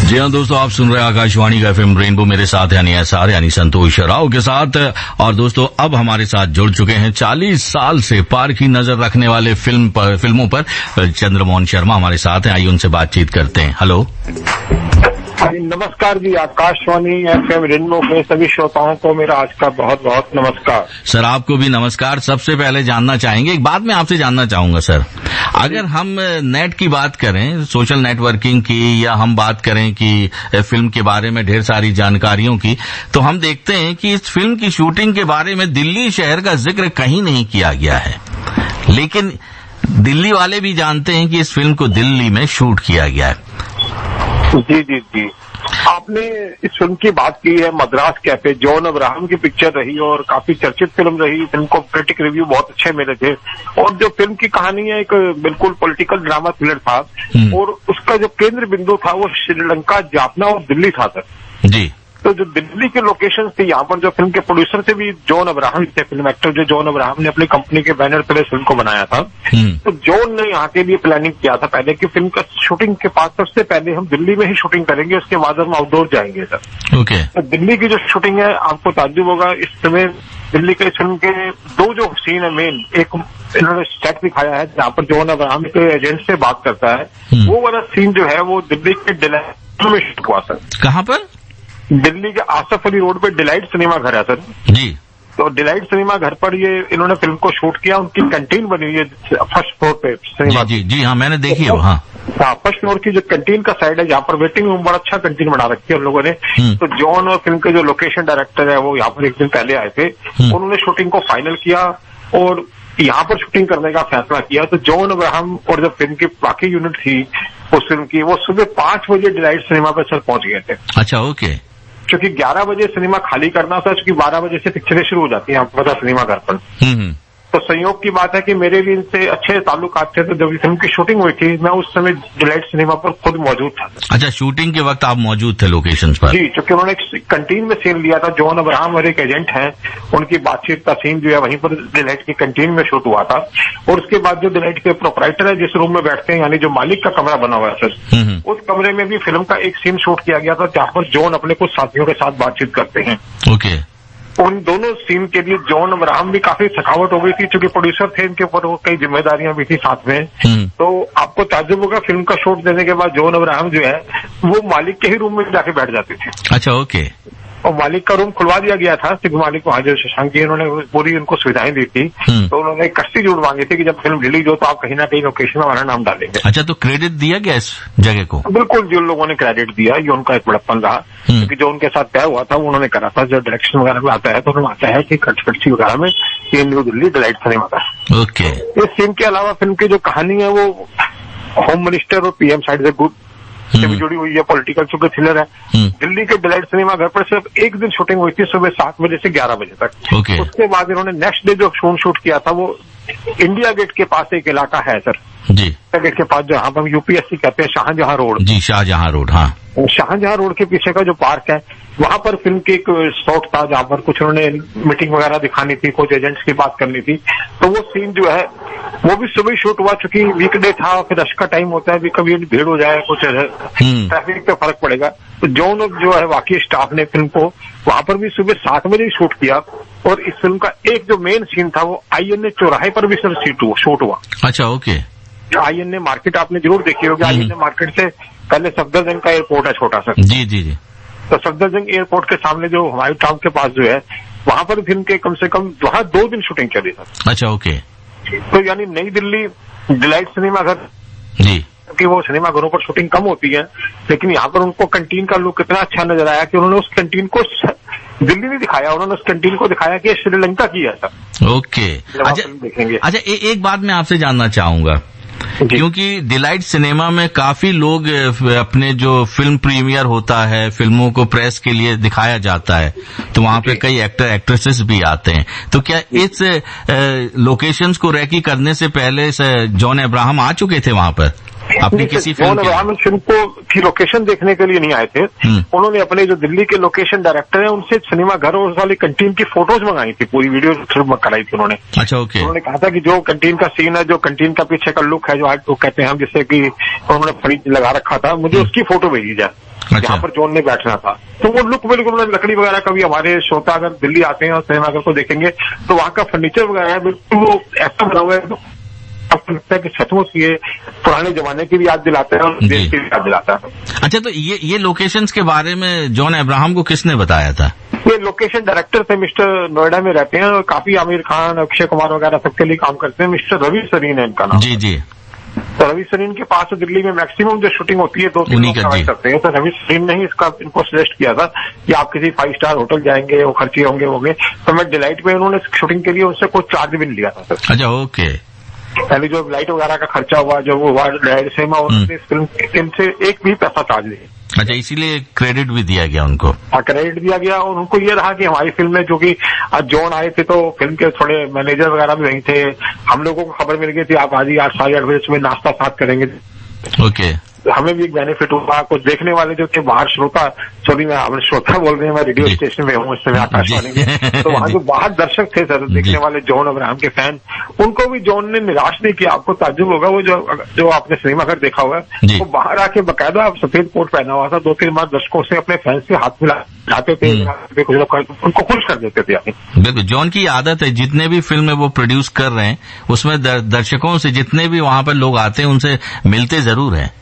जी हाँ दोस्तों, आप सुन रहे हैं आकाशवाणी का एफएम रेनबो। मेरे साथ यानी एसआर यानी संतोष राव के साथ। और दोस्तों अब हमारे साथ जुड़ चुके हैं 40 साल से पार की नजर रखने वाले फिल्मों पर चंद्रमोहन शर्मा हमारे साथ हैं। आइए उनसे बातचीत करते हैं। हेलो नमस्कार जी, आकाशवाणी एफएम रेनबो के सभी श्रोताओं को मेरा आज का बहुत बहुत नमस्कार। सर आपको भी नमस्कार। सबसे पहले जानना चाहेंगे, एक बात मैं आपसे जानना चाहूंगा सर, अगर हम नेट की बात करें, सोशल नेटवर्किंग की, या हम बात करें कि फिल्म के बारे में ढेर सारी जानकारियों की, तो हम देखते हैं कि इस फिल्म की शूटिंग के बारे में दिल्ली शहर का जिक्र कहीं नहीं किया गया है। लेकिन दिल्ली वाले भी जानते हैं कि इस फिल्म को दिल्ली में शूट किया गया है। जी जी जी, आपने इस फिल्म की बात की है मद्रास कैफे। जॉन अब्राहम की पिक्चर रही और काफी चर्चित फिल्म रही। फिल्म को क्रिटिक रिव्यू बहुत अच्छे मिले थे। और जो फिल्म की कहानी है एक बिल्कुल पॉलिटिकल ड्रामा थ्रिलर था, और उसका जो केंद्र बिंदु था वो श्रीलंका, जाफना और दिल्ली था सर जी। तो जो दिल्ली के लोकेशन थी, यहाँ पर जो फिल्म के प्रोड्यूसर थे भी जॉन अब्राहम थे, फिल्म एक्टर जो जॉन अब्राहम ने अपनी कंपनी के बैनर तले फिल्म को बनाया था। तो जॉन ने यहाँ के लिए प्लानिंग किया था पहले कि फिल्म का शूटिंग के पास सबसे पहले हम दिल्ली में ही शूटिंग करेंगे, उसके बाद हम आउटडोर जाएंगे सर। ओके। तो दिल्ली की जो शूटिंग है, आपको ताज्जुब होगा, इस समय दिल्ली के फिल्म के दो जो सीन है मेन, एक इन्होंने सेट दिखाया है जहाँ पर जॉन अब्राहम के एजेंट से बात करता है। वो वाला सीन जो है वो दिल्ली के डिलाइट में शूट हुआ सर। कहाँ पर? दिल्ली के आसफ अली रोड पे डिलाइट सिनेमा घर है सर जी। तो डिलाइट सिनेमा घर पर ये इन्होंने फिल्म को शूट किया। उनकी कैंटीन बनी हुई है फर्स्ट फ्लोर पे सिनेमा। जी जी हाँ, मैंने देखी है वो। हाँ फर्स्ट फ्लोर की जो कैंटीन का साइड है, यहाँ पर वेटिंग रूम बड़ा अच्छा कैंटीन बना रखी है उन लोगों ने। तो जॉन और फिल्म के जो लोकेशन डायरेक्टर है वो यहाँ पर एक दिन पहले आए थे। उन्होंने शूटिंग को फाइनल किया और यहाँ पर शूटिंग करने का फैसला किया। तो जॉन अब्राहम और जो फिल्म की बाकी यूनिट थी उस फिल्म की, वो सुबह 5 बजे डिलाइट सिनेमा पर सर पहुंच गए थे। अच्छा ओके। क्योंकि 11 बजे सिनेमा खाली करना था, क्योंकि 12 बजे से पिक्चरें शुरू हो जाती हैं आपको पता सिनेमा घर पर। तो संयोग की बात है कि मेरे भी इनसे अच्छे ताल्लुकात थे। तो जब फिल्म की शूटिंग हुई थी मैं उस समय डिलाइट सिनेमा पर खुद मौजूद था। अच्छा, शूटिंग के वक्त आप मौजूद थे लोकेशन पर? जी, क्योंकि उन्होंने एक कैंटीन में सीन लिया था। जॉन अब्राहम और एक एजेंट हैं, उनकी बातचीत का सीन जो है वहीं पर डिलाइट की कैंटीन में शूट हुआ था। और उसके बाद जो डिलाइट के प्रोपराइटर है जिस रूम में बैठते हैं, यानी जो मालिक का कमरा बना हुआ है सर, उस कमरे में भी फिल्म का एक सीन शूट किया गया था जहां पर जॉन अपने कुछ साथियों के साथ बातचीत करते हैं। ओके। उन दोनों सीन के लिए जॉन अब्राहम भी काफी थकावट हो गई थी, क्योंकि प्रोड्यूसर थे, इनके ऊपर कई जिम्मेदारियां भी थी साथ में। तो आपको ताज्जुब होगा, फिल्म का शूट देने के बाद जॉन अब्राहम जो है वो मालिक के ही रूम में जाके बैठ जाते थे। अच्छा ओके। और मालिक का रूम खुलवा दिया गया था, सिर्फ मालिक वहां जो शशांक जी उन्होंने पूरी उनको सुविधाएं दी थी। तो उन्होंने एक कस्ती जरूर मांगी थी कि जब फिल्म रिलीज हो तो आप कहीं ना कहीं लोकेशन में हमारा नाम डालेंगे। अच्छा, तो क्रेडिट दिया गया इस जगह को? बिल्कुल, जो लोगों ने क्रेडिट दिया ये उनका एक बड़प्पन रहा, क्योंकि जो उनके साथ तय हुआ था वो उन्होंने करा था। जो डायरेक्शन वगैरह में आता है तो उन्होंने आता है कि कटकटसी वगैरह में ये न्यू दिल्ली डिलाइट सिनेमा था। ओके। इस सीन के अलावा फिल्म की जो कहानी है वो होम मिनिस्टर और पीएम साइड से गुड से भी जुड़ी हुई है, पॉलिटिकल चूंकि थ्रिलर है। दिल्ली के डिलाइट सिनेमा घर पर सिर्फ एक दिन शूटिंग हुई थी, सुबह 7 बजे से 11 बजे तक। उसके बाद इन्होंने नेक्स्ट डे जो शूट किया था वो इंडिया गेट के पास एक इलाका है सर जी, इंडिया गेट के पास जहाँ पर यूपीएससी कहते हैं, शाहजहां रोड। जी, शाहजहां रोड। हाँ, शाहजहां रोड के पीछे का जो पार्क है वहां पर फिल्म की एक स्पॉट था जहां पर कुछ उन्होंने मीटिंग वगैरह दिखानी थी, कुछ एजेंट्स की बात करनी थी। तो वो सीन जो है वो भी सुबह शूट हुआ, चूंकि वीकडे था, फिर रश का टाइम होता है, कभी भीड़ हो जाए, कुछ ट्रैफिक पे फर्क पड़ेगा। तो जो है बाकी स्टाफ ने फिल्म को वहां पर भी सुबह 7 बजे ही शूट किया। और इस फिल्म का एक जो मेन सीन था वो INA चौराहे पर भी सर शूट हुआ। अच्छा ओके। INA मार्केट आपने जरूर देखी होगी। INA मार्केट से पहले सफदरजंग का एयरपोर्ट है छोटा सा। जी जी जी। तो सफदरजंग एयरपोर्ट के सामने जो हुमायूं टाउन के पास जो है वहां पर फिल्म के कम से कम वहां 2 दिन शूटिंग चली था। अच्छा ओके। तो यानी नई दिल्ली डिलाइट सिनेमा घर जी, कि वो सिनेमा घरों पर शूटिंग कम होती है, लेकिन यहाँ पर उनको कैंटीन का लुक इतना अच्छा नजर आया कि उन्होंने उस कैंटीन को दिल्ली नहीं दिखाया, उन्होंने उस कैंटीन को दिखाया कि श्रीलंका की है सर। ओके। अच्छा देखेंगे। अच्छा, एक बात मैं आपसे जानना चाहूंगा, क्योंकि डिलाइट सिनेमा में काफी लोग अपने जो फिल्म प्रीमियर होता है, फिल्मों को प्रेस के लिए दिखाया जाता है, तो वहां पे कई एक्टर एक्ट्रेसेस भी आते हैं। तो क्या इस लोकेशंस को रेकी करने से पहले जॉन अब्राहम आ चुके थे वहां पर अपनी किसी फिल्म? जॉन अब्राहम फिल्म को की लोकेशन देखने के लिए नहीं आए थे। उन्होंने अपने जो दिल्ली के लोकेशन डायरेक्टर हैं उनसे सिनेमा घर और वाली कैंटीन की फोटोज मंगाई थी, पूरी वीडियो कराई थी उन्होंने। अच्छा ओके। उन्होंने कहा था कि जो कैंटीन का सीन है, जो कैंटीन का पीछे का लुक है, जो आज कहते हैं हम, जिससे कि उन्होंने फ्रिज लगा रखा था, मुझे उसकी फोटो भेजी जाए। अच्छा। जहाँ पर जॉन ने बैठना था, तो वो लुक बिल्कुल लकड़ी वगैरह का भी, हमारे श्रोता अगर दिल्ली आते हैं और सिनेमा घर को देखेंगे तो वहाँ का फर्नीचर वगैरह है बिल्कुल वो ऐसा बना हुआ है, आपको लगता है कि सचमुच ये पुराने जमाने की भी याद दिलाता है और देश की भी याद दिलाता है। अच्छा, तो ये लोकेशंस के बारे में जॉन अब्राहम को किसने बताया था? ये लोकेशन डायरेक्टर थे, मिस्टर नोएडा में रहते हैं और काफी आमिर खान, अक्षय कुमार वगैरह सबके लिए काम करते हैं। मिस्टर रवि सरीन है इनका नाम। जी जी। तो रवि सरीन के पास दिल्ली में मैक्सिमम जो शूटिंग होती है 2-3 लोग प्रोवाइड करते हैं। तो रवि सरीन ने ही इनको सजेस्ट किया था कि आप किसी 5 स्टार होटल जाएंगे, वो खर्चे होंगे। तो मैं डिलाइट में उन्होंने शूटिंग के लिए उनसे कोई चार्ज भी नहीं लिया था सर। अच्छा ओके। पहले जो लाइट वगैरह का खर्चा हुआ, जो वो हुआ डिलाइट सिनेमा, उन्होंने इस फिल्म से एक भी पैसा चार्ज नहीं। अच्छा, इसीलिए क्रेडिट भी दिया गया उनको? हाँ, क्रेडिट दिया गया। और उनको ये रहा कि हमारी फिल्म में, जो कि आज जॉन आए थे तो फिल्म के थोड़े मैनेजर वगैरह भी वहीं थे, हम लोगों को खबर मिल गई थी आप आज 8 साढ़े 8 बजे सुबह नाश्ता साथ करेंगे। ओके। हमें भी एक बेनिफिट हुआ। कुछ देखने वाले जो थे बाहर श्रोता, सॉरी मैं हमें श्रोता बोल रहे हैं, मैं रेडियो स्टेशन में हूँ इस समय आकाशवाणी में, तो वहाँ जो बाहर दर्शक थे सर देखने वाले जॉन अब्राहम के फैन, उनको भी जॉन ने निराश नहीं किया। आपको ताज्जुब होगा, वो जो आपने सिनेमा घर देखा हुआ है, वो बाहर आके बकायदा सफेद कोट पहना हुआ था, 2-3 बार दर्शकों से अपने फैन से हाथ मिलाते थे, कुछ लोग उनको खुश कर देते थे। बिल्कुल, जॉन की आदत है, जितने भी फिल्में वो प्रोड्यूस कर रहे हैं उसमें दर्शकों से, जितने भी वहां पर लोग आते हैं उनसे मिलते जरूर हैं।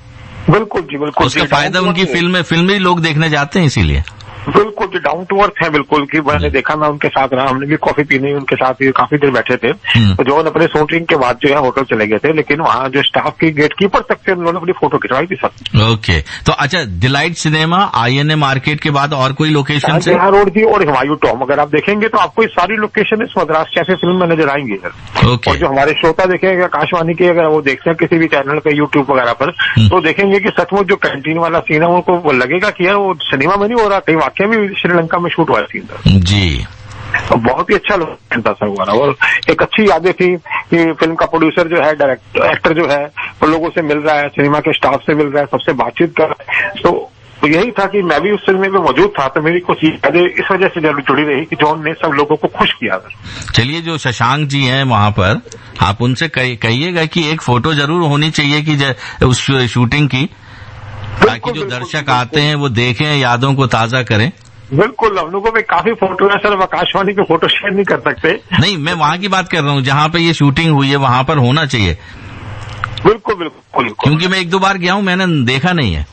बिल्कुल जी, बिल्कुल। उसका फायदा उनकी फिल्में लोग देखने जाते हैं इसीलिए। बिल्कुल जो डाउन टू अर्थ है बिल्कुल कि मैंने देखा, मैं उनके साथ रहा, हमने भी कॉफी पीनी उनके साथ काफी देर बैठे थे। तो जो अपने शूटिंग के बाद जो है होटल चले गए थे, लेकिन वहाँ जो स्टाफ की गेटकीपर तक से उन्होंने अपनी फोटो खिंचवाई थी सर। ओके, तो अच्छा, डिलाइट सिनेमा, INA मार्केट के बाद और कोई लोकेशन से? रोड थी और हुमायूं टॉम, अगर आप देखेंगे तो आपको ये सारी लोकेशन इस मद्रास कैफे फिल्म में नजर आएंगी सर। ओके। और जो हमारे श्रोता देखेंगे आकाशवाणी के, अगर वो देखते हैं किसी भी चैनल पे यूट्यूब वगैरह पर, तो देखेंगे कि सचमुच जो कैंटीन वाला सीन है उनको वो लगेगा कि यार वो सिनेमा में नहीं हो रहा, कहीं वाकई में श्रीलंका में शूट हुआ सीन था जी। तो बहुत ही अच्छा लोकेशन था सर हुआ। और एक अच्छी यादें थी कि फिल्म का प्रोड्यूसर जो है, एक्टर जो है, वो लोगों से मिल रहा है, सिनेमा के स्टाफ से मिल रहा है, सबसे बातचीत कर रहा है। तो यही था कि मैं भी उस सिनेमा में मौजूद था, तो मेरी कुछ यादें इस वजह से जरूर जुड़ी रही कि जॉन ने सब लोगों को खुश किया। चलिए, जो शशांक जी हैं वहां पर, आप उनसे कहिएगा कि एक फोटो जरूर होनी चाहिए कि उस शूटिंग की, ताकि जो दर्शक आते हैं वो देखें, यादों को ताजा करें। बिल्कुल, हम लोगों में काफी फोटो है सर, आकाशवाणी पे फोटो शेयर नहीं कर सकते। नहीं, मैं वहाँ की बात कर रहा हूँ जहाँ पे ये शूटिंग हुई है, वहाँ पर होना चाहिए। बिल्कुल बिल्कुल, क्योंकि मैं 1-2 बार गया हूँ, मैंने देखा नहीं है,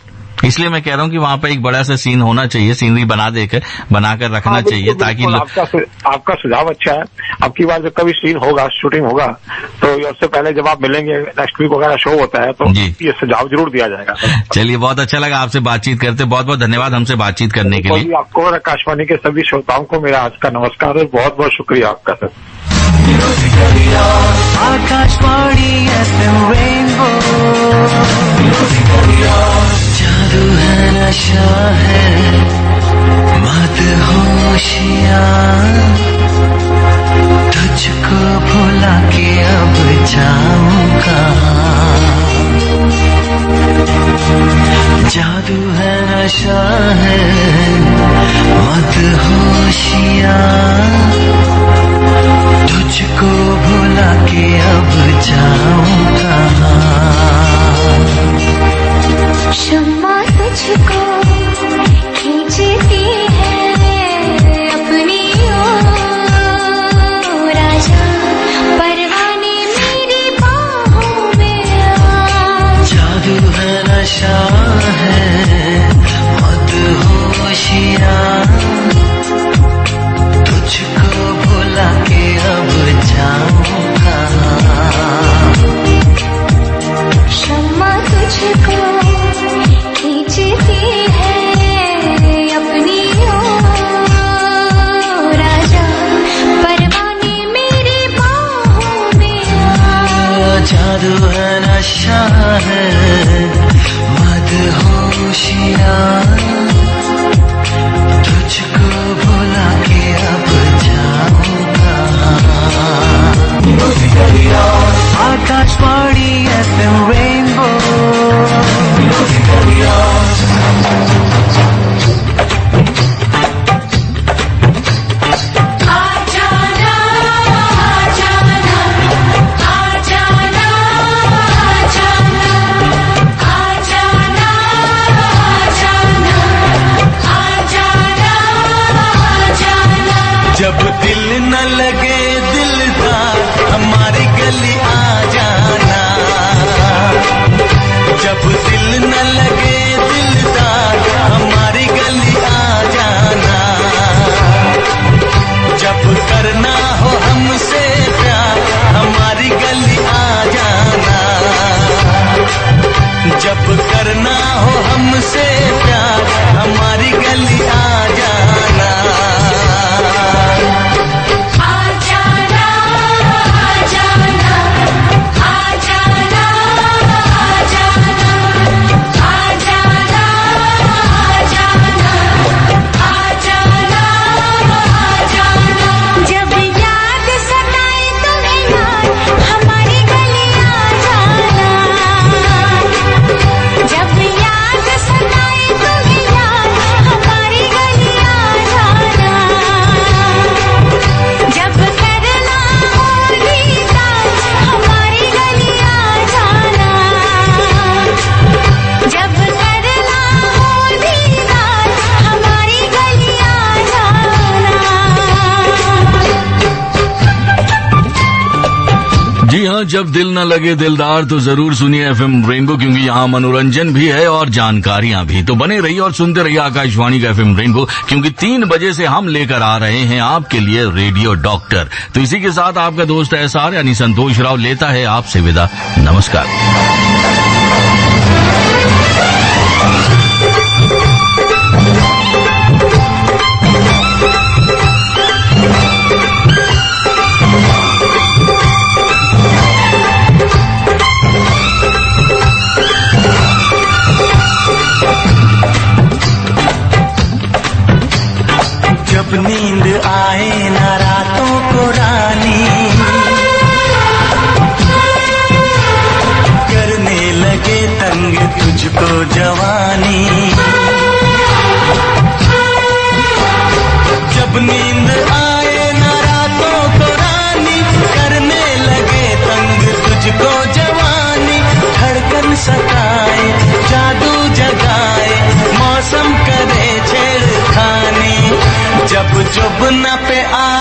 इसलिए मैं कह रहा हूँ कि वहाँ पे एक बड़ा सा सीन होना चाहिए, सीनरी बनाकर रखना चाहिए, ताकि आपका सुझाव अच्छा है। आपकी बार जब कभी सीन होगा, शूटिंग होगा, तो उससे पहले जब आप मिलेंगे, नेक्स्ट वीक वगैरह शो होता है, तो ये सुझाव जरूर दिया जाएगा। चलिए, बहुत अच्छा लगा आपसे बातचीत करते, बहुत बहुत धन्यवाद हमसे बातचीत करने के लिए। आपको और आकाशवाणी के सभी श्रोताओं को मेरा आज का नमस्कार और बहुत बहुत शुक्रिया आपका सर। आकाशवाणी FM रेनबो, जादू है, नशा है, मदहोशियाँ, तुझको भुला के अब जाऊंगा। जादू है, नशा है, मदहोशियाँ, तुझको भुला के अब जाऊंगा। शम्मा तुझको खींचती है अपनी ओर, राजा परवाने मेरी बाहों में आ। जादू है, नशा है, मदहोशियाँ, तुझको भुला के अब जाऊंगा। शम्मा तुझको खींचती है अपनी ओर, राजा परवाने मेरी बाहों में आ। जादू है, नशा है, मदहोशियाँ, तुझको भुला के अब जाऊंगा। आकाशवाणी FM रेनबो, जब दिल न लगे दिलदार, हमारी गली आ जाना। जब दिल न लगे दिलदार, हमारी गली आ जाना। जब करना हो हमसे प्यार, हमारी गली आ जाना। जब करना हो हमसे प्यार, हमारी गली आ जाना। आ जाना, आ जाना, जब दिल न लगे दिलदार तो जरूर सुनिए एफएम रेनबो, क्योंकि यहाँ मनोरंजन भी है और जानकारियां भी। तो बने रहिए और सुनते रहिए आकाशवाणी का एफएम रेनबो, क्योंकि 3 बजे से हम लेकर आ रहे हैं आपके लिए रेडियो डॉक्टर। तो इसी के साथ आपका दोस्त एसआर यानी संतोष राव लेता है आपसे विदा। नमस्कार। जब नींद आए ना रातों को रानी, करने लगे तंग तुझको जवानी। जब नींद आए ना रातों को रानी, करने लगे तंग तुझको जवानी। धड़कन सताए जादू जगाए मौसम करे छेड़खानी, जब जुब्न पे आ